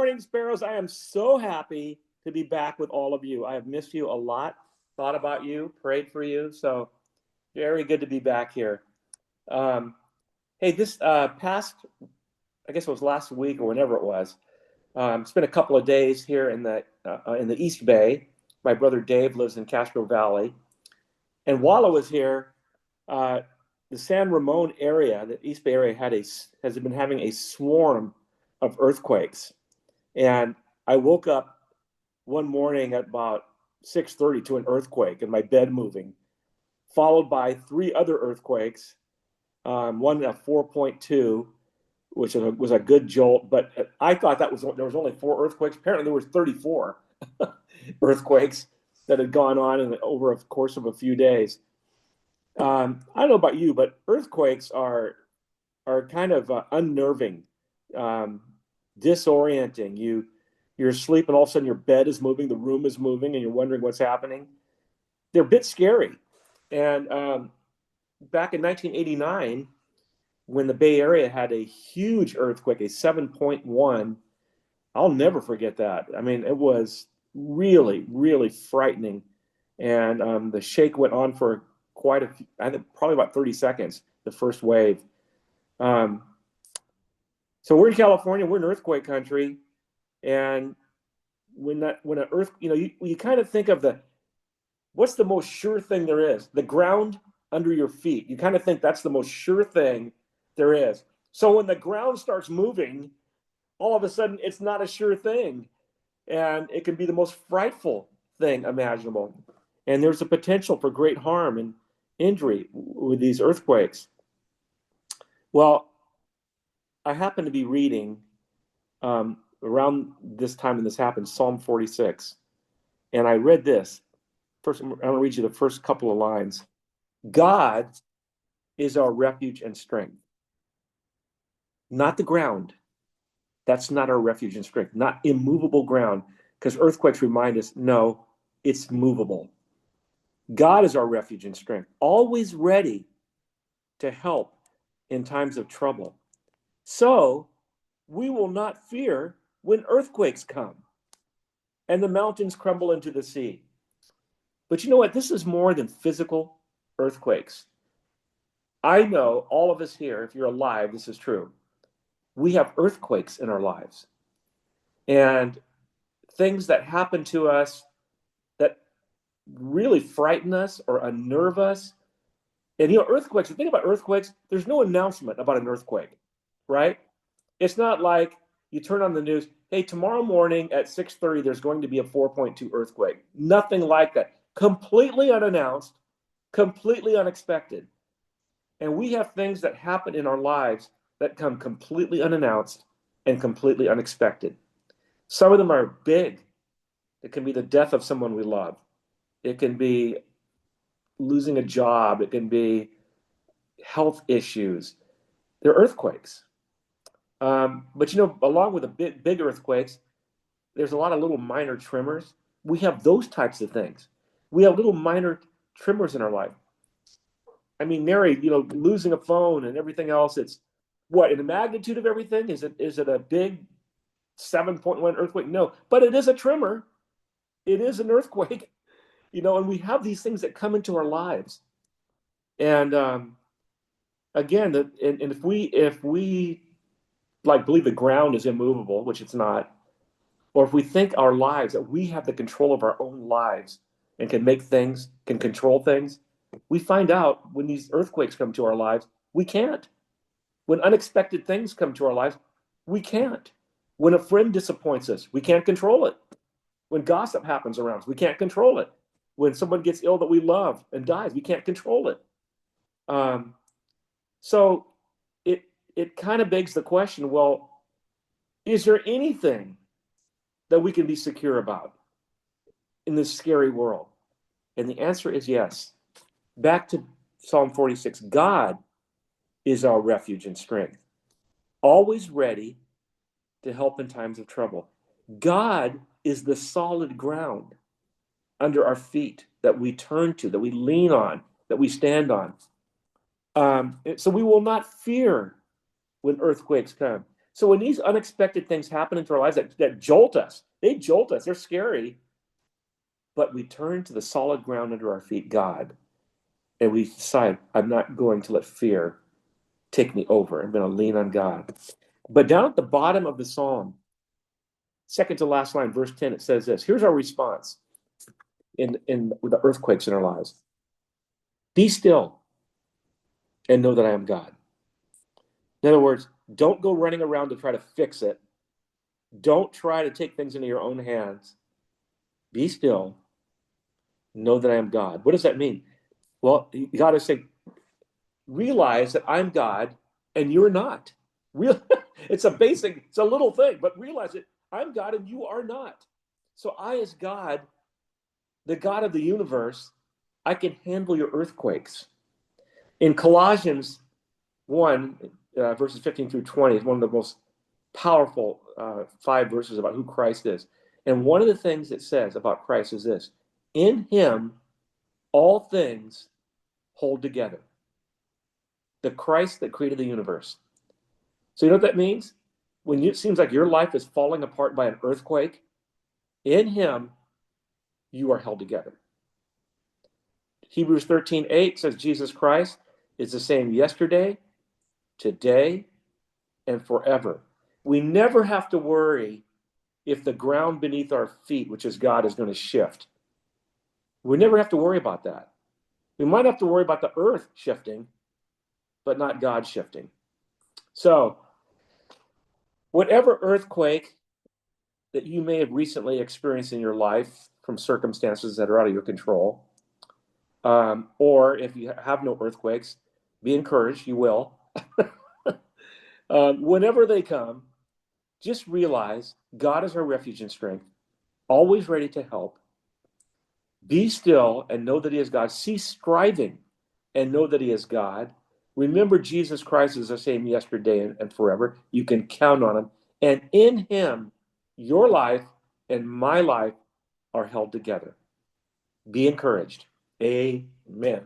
morning, Sparrows. I am so happy to be back with all of you. I have missed you a lot, thought about you, prayed for you. So very good to be back here. Um, hey, this past, I guess it was last week or whenever it was, spent a couple of days here in the East Bay. My brother Dave lives in Castro Valley. And while I was here, uh, the San Ramon area, the East Bay area, has been having a swarm of earthquakes. And I woke up one morning at about 6:30 to an earthquake and my bed moving, followed by three other earthquakes, one at 4.2, which was a good jolt. But I thought there was only four earthquakes. Apparently, there was 34 earthquakes that had gone on over a course of a few days. I don't know about you, but earthquakes are kind of unnerving, um, disorienting. You're asleep, and all of a sudden your bed is moving, the room is moving, and you're wondering what's happening. They're a bit scary. And back in 1989, when the Bay Area had a huge earthquake, a 7.1, I'll never forget that. I mean, it was really, really frightening. And the shake went on for quite a few, I think probably about 30 seconds, the first wave. Um, so we're in California, we're in earthquake country. And when an earth, you kind of think of what's the most sure thing there is? The ground under your feet. You kind of think that's the most sure thing there is. So when the ground starts moving, all of a sudden it's not a sure thing. And it can be the most frightful thing imaginable. And there's a potential for great harm and injury with these earthquakes. Well, I happen to be reading around this time when this happened, Psalm 46. And I read this. First, I'm going to read you the first couple of lines. God is our refuge and strength, not the ground. That's not our refuge and strength, not immovable ground, because earthquakes remind us, no, it's movable. God is our refuge and strength, always ready to help in times of trouble. So we will not fear when earthquakes come and the mountains crumble into the sea. But you know what? This is more than physical earthquakes. I know all of us here, if you're alive, this is true. We have earthquakes in our lives and things that happen to us that really frighten us or unnerve us. And earthquakes, the thing about earthquakes, there's no announcement about an earthquake, right? It's not like you turn on the news, hey, tomorrow morning at 6:30, there's going to be a 4.2 earthquake. Nothing like that. Completely unannounced, completely unexpected. And we have things that happen in our lives that come completely unannounced and completely unexpected. Some of them are big. It can be the death of someone we love. It can be losing a job. It can be health issues. They're earthquakes. But along with the big earthquakes, there's a lot of little minor tremors. We have those types of things. We have little minor tremors in our life. I mean, Mary, losing a phone and everything else, it's what, in the magnitude of everything? Is it a big 7.1 earthquake? No, but it is a tremor. It is an earthquake, and we have these things that come into our lives. And again, and if we like believe the ground is immovable, which it's not, or if we think our lives, that we have the control of our own lives and can make things, can control things, we find out when these earthquakes come to our lives, we can't. When unexpected things come to our lives, we can't. When a friend disappoints us, we can't control it. When gossip happens around us, we can't control it. When someone gets ill that we love and dies, we can't control it. So it kind of begs the question, well, is there anything that we can be secure about in this scary world? And the answer is yes. Back to Psalm 46, God is our refuge and strength, always ready to help in times of trouble. God is the solid ground under our feet that we turn to, that we lean on, that we stand on. So we will not fear when earthquakes come. So when these unexpected things happen into our lives that jolt us, they jolt us, they're scary, but we turn to the solid ground under our feet, God, and we decide, I'm not going to let fear take me over. I'm going to lean on God. But down at the bottom of the psalm, second to last line, verse 10, it says this. Here's our response in the earthquakes in our lives. Be still and know that I am God. In other words, don't go running around to try to fix it. Don't try to take things into your own hands. Be still. Know that I am God. What does that mean? Well, you got to say, realize that I'm God and you're not. Real, it's a little thing, but realize it. I'm God and you are not. So I, as God, the God of the universe, I can handle your earthquakes. In Colossians 1, verses 15 through 20, is one of the most powerful 5 verses about who Christ is. And one of the things it says about Christ is this: in him, all things hold together. The Christ that created the universe. So you know what that means? When it seems like your life is falling apart by an earthquake, in him, you are held together. Hebrews 13:8 says Jesus Christ is the same yesterday, today, and forever. We never have to worry if the ground beneath our feet, which is God, is going to shift. We never have to worry about that. We might have to worry about the earth shifting, but not God shifting. So, whatever earthquake that you may have recently experienced in your life from circumstances that are out of your control, or if you have no earthquakes, be encouraged, you will. Whenever they come, just realize God is our refuge and strength, always ready to help. Be still and know that he is God. Cease striving and know that he is God. Remember, Jesus Christ is the same yesterday and forever. You can count on him. And in him, your life and my life are held together. Be encouraged. Amen.